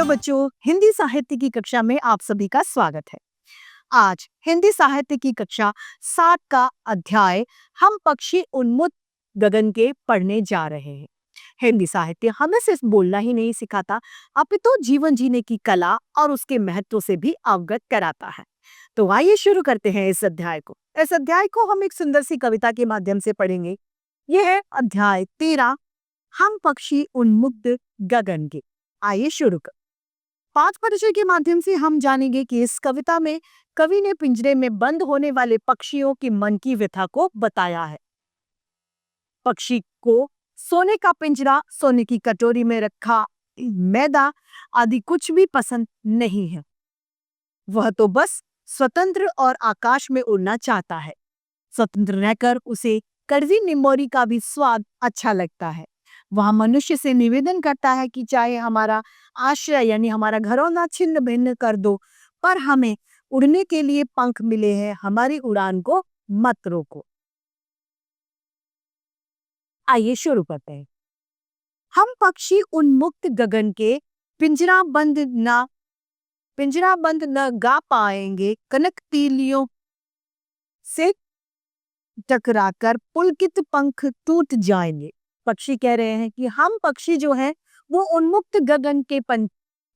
बच्चों, हिंदी साहित्य की कक्षा में आप सभी का स्वागत है। आज हिंदी साहित्य की कक्षा 7 का अध्याय हम पक्षी उन्मुक्त गगन के पढ़ने जा रहे हैं। हिंदी साहित्य हमें सिर्फ बोलना ही नहीं सिखाता, अपितु जीवन जीने की कला और उसके महत्व से भी अवगत कराता है। तो आइए शुरू करते हैं इस अध्याय को। इस अध्याय को हम एक सुंदर सी कविता के माध्यम से पढ़ेंगे। यह है अध्याय 13, हम पक्षी उन्मुक्त गगन के। आइए शुरू कर। पाठ परिचय के माध्यम से हम जानेंगे कि इस कविता में कवि ने पिंजरे में बंद होने वाले पक्षियों की मन की व्यथा को बताया है। पक्षी को सोने का पिंजरा, सोने की कटोरी में रखा मैदा आदि कुछ भी पसंद नहीं है। वह तो बस स्वतंत्र और आकाश में उड़ना चाहता है। स्वतंत्र रहकर उसे कड़वी निम्बोरी का भी स्वाद अच्छा लगता है। वह मनुष्य से निवेदन करता है कि चाहे हमारा आश्रय यानी हमारा घरौंदा छिन्न भिन्न कर दो, पर हमें उड़ने के लिए पंख मिले हैं, हमारी उड़ान को मत रोको। आइए शुरू करते हैं। हम पक्षी उन्मुक्त गगन के पिंजरा बंद न गा पाएंगे, कनक तीलियों से टकराकर पुलकित पंख टूट जाएंगे। पक्षी कह रहे हैं कि हम पक्षी जो हैं वो उन्मुक्त गगन के पंख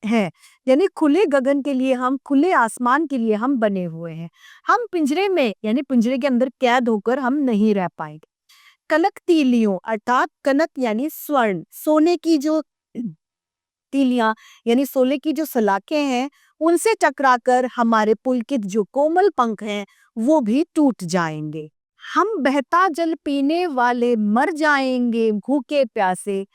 हैं, यानी खुले गगन के लिए, हम खुले आसमान के लिए हम बने हुए हैं। हम पिंजरे में यानी पिंजरे के अंदर कैद होकर हम नहीं रह पाएंगे। कनक तीलियों अर्थात कनक यानी स्वर्ण, सोने की जो तीलियां यानी सोने की जो सलाखें हैं, उनसे टकराकर हमारे पुलकित जो कोमल पंख हैं वो भी टूट जाएंगे। हम बहता जल पीने वाले मर जाएंगे भूखे प्यासे,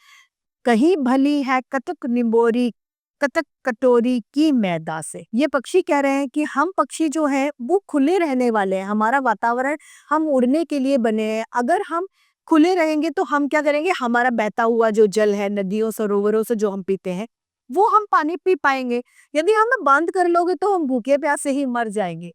कहीं भली है कतक निम्बोरी कतक कटोरी की मैदा से। ये पक्षी कह रहे हैं कि हम पक्षी जो हैं वो खुले रहने वाले हैं। हमारा वातावरण हम उड़ने के लिए बने हैं। अगर हम खुले रहेंगे तो हम क्या करेंगे, हमारा बहता हुआ जो जल है, नदियों सरोवरों से जो हम पीते हैं, वो हम पानी पी पाएंगे। यदि हमें बंद कर लोगे तो हम भूखे प्यासे ही मर जाएंगे।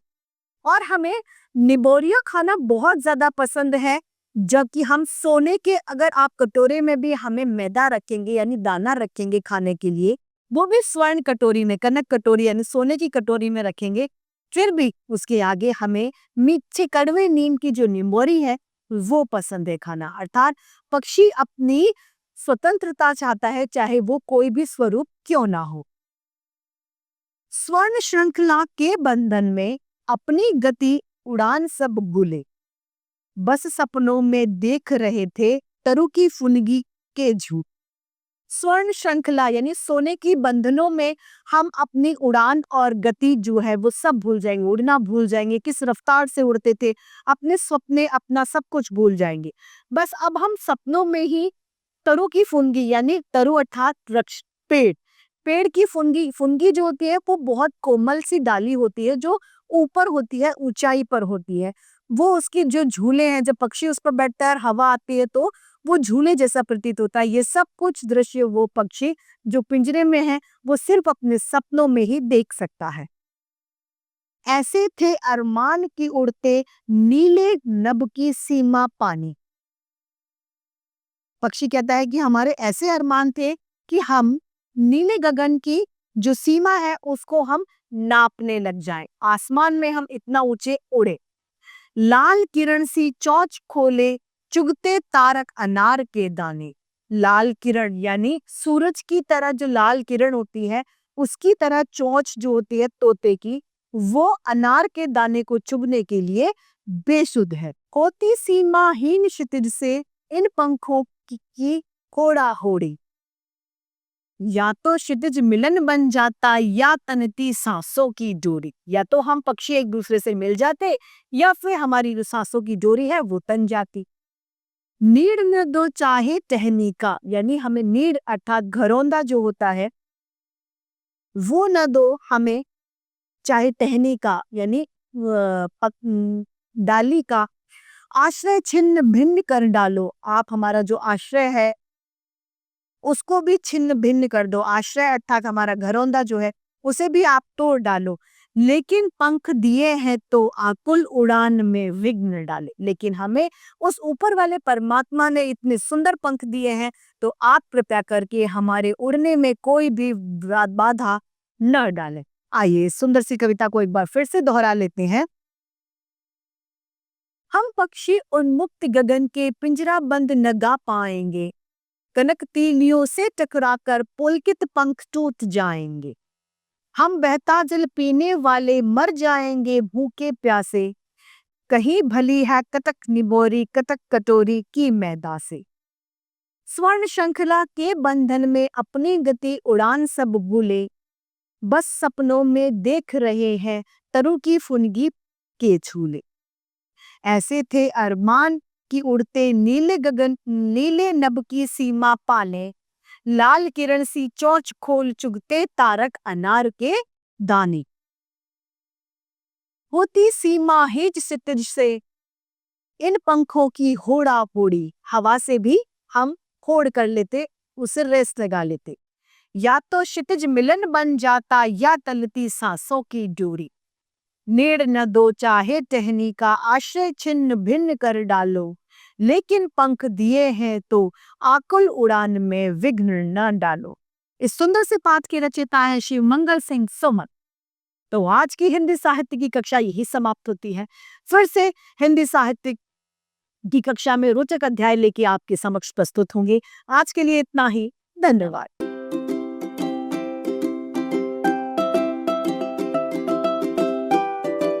और हमें निबोरिया खाना बहुत ज्यादा पसंद है, जबकि हम सोने के, अगर आप कटोरे में भी हमें मैदा रखेंगे यानी दाना रखेंगे खाने के लिए, वो भी स्वर्ण कटोरी में, कनक कटोरी यानी सोने की कटोरी में रखेंगे, फिर भी उसके आगे हमें मीठे कड़वे नीम की जो निम्बोरी है वो पसंद है खाना। अर्थात पक्षी अपनी स्वतंत्रता चाहता है, चाहे वो कोई भी स्वरूप क्यों ना हो। स्वर्ण श्रृंखला के बंधन में अपनी गति उड़ान सब भूले, बस सपनों में देख रहे थे तरु की फुनगी के झूठ। स्वर्ण श्रृंखला यानी सोने की बंधनों में हम अपनी उड़ान और गति जो है वो सब भूल जाएंगे, उड़ना भूल जाएंगे। किस रफ्तार से उड़ते थे, अपने सपने, अपना सब कुछ भूल जाएंगे। बस अब हम सपनों में ही तरु की फुनगी यानी तरु अर्थात वृक्ष, पेड़ की फुनगी जो होती है वो बहुत कोमल सी डाली होती है, जो ऊपर होती है, ऊंचाई पर होती है। वो उसके जो झूले हैं, जब पक्षी उस पर बैठता है और हवा आती है तो वो झूले जैसा प्रतीत होता है। ये सब कुछ दृश्य वो पक्षी जो पिंजरे में है वो सिर्फ अपने सपनों में ही देख सकता है। ऐसे थे अरमान की उड़ते नीले नभ की सीमा पानी। पक्षी कहता है कि हमारे ऐसे अरमान थे कि हम नीले गगन की जो सीमा है उसको हम नापने लग जाएं, आसमान में हम इतना ऊंचे उड़े। लाल किरण सी चोंच खोले चुगते तारक अनार के दाने। लाल किरण यानी सूरज की तरह जो लाल किरण होती है, उसकी तरह चोंच जो होती है तोते की, वो अनार के दाने को चुगने के लिए बेसुध है। होती सीमाहीन क्षितिज से इन पंखों की होड़ा होड़ी, या तो क्षितिज मिलन बन जाता या तनती सांसों की डोरी। या तो हम पक्षी एक दूसरे से मिल जाते या फिर हमारी जो सांसों की डोरी है वो तन जाती। नीड़ न दो चाहे टहनी का, यानी हमें नीड़ अर्थात घरौंदा जो होता है वो न दो हमें, चाहे टहनी का यानी डाली का। आश्रय छिन्न भिन्न कर डालो, आप हमारा जो आश्रय है उसको भी छिन्न भिन्न कर दो। आश्रय अर्थात हमारा घरौंदा जो है उसे भी आप तोड़ डालो। लेकिन पंख दिए हैं तो आकुल उड़ान में विघ्न डाले। लेकिन हमें उस ऊपर वाले परमात्मा ने इतने सुंदर पंख दिए हैं, तो आप कृपया करके हमारे उड़ने में कोई भी बाधा न डालें। आइए इस सुंदर सी कविता को एक बार फिर से दोहरा लेते हैं। हम पक्षी उन्मुक्त गगन के पिंजरा बंद न गा पाएंगे, कनक तीलियों से टकराकर पुलकित पंख टूट जाएंगे। हम बहता जल पीने वाले मर जाएंगे भूखे प्यासे, कहीं भली है कतक निबोरी कतक कटोरी की मैदा से। स्वर्ण श्रृंखला के बंधन में अपनी गति उड़ान सब भूले, बस सपनों में देख रहे हैं तरु की फुनगी के झूले। ऐसे थे अरमान कि उड़ते नीले गगन नीले नभ की सीमा पाले, लाल किरण सी चोंच खोल चुगते तारक अनार के दाने। होती सीमा हिज सितज से इन पंखों की होड़ा होड़ी, हवा से भी हम होड़ कर लेते, उसे रेस लगा लेते। या तो क्षितिज मिलन बन जाता या तलती सांसों की डोरी। नेड़ न दो चाहे टहनी का आश्रय छिन्न भिन्न कर डालो, लेकिन पंख दिए हैं तो आकुल उड़ान में विघ्न न डालो। इस सुंदर से पाठ के रचयिता है शिव मंगल सिंह सुमन। तो आज की हिंदी साहित्य की कक्षा यही समाप्त होती है। फिर से हिंदी साहित्य की कक्षा में रोचक अध्याय लेके आपके समक्ष प्रस्तुत होंगे। आज के लिए इतना ही। धन्यवाद।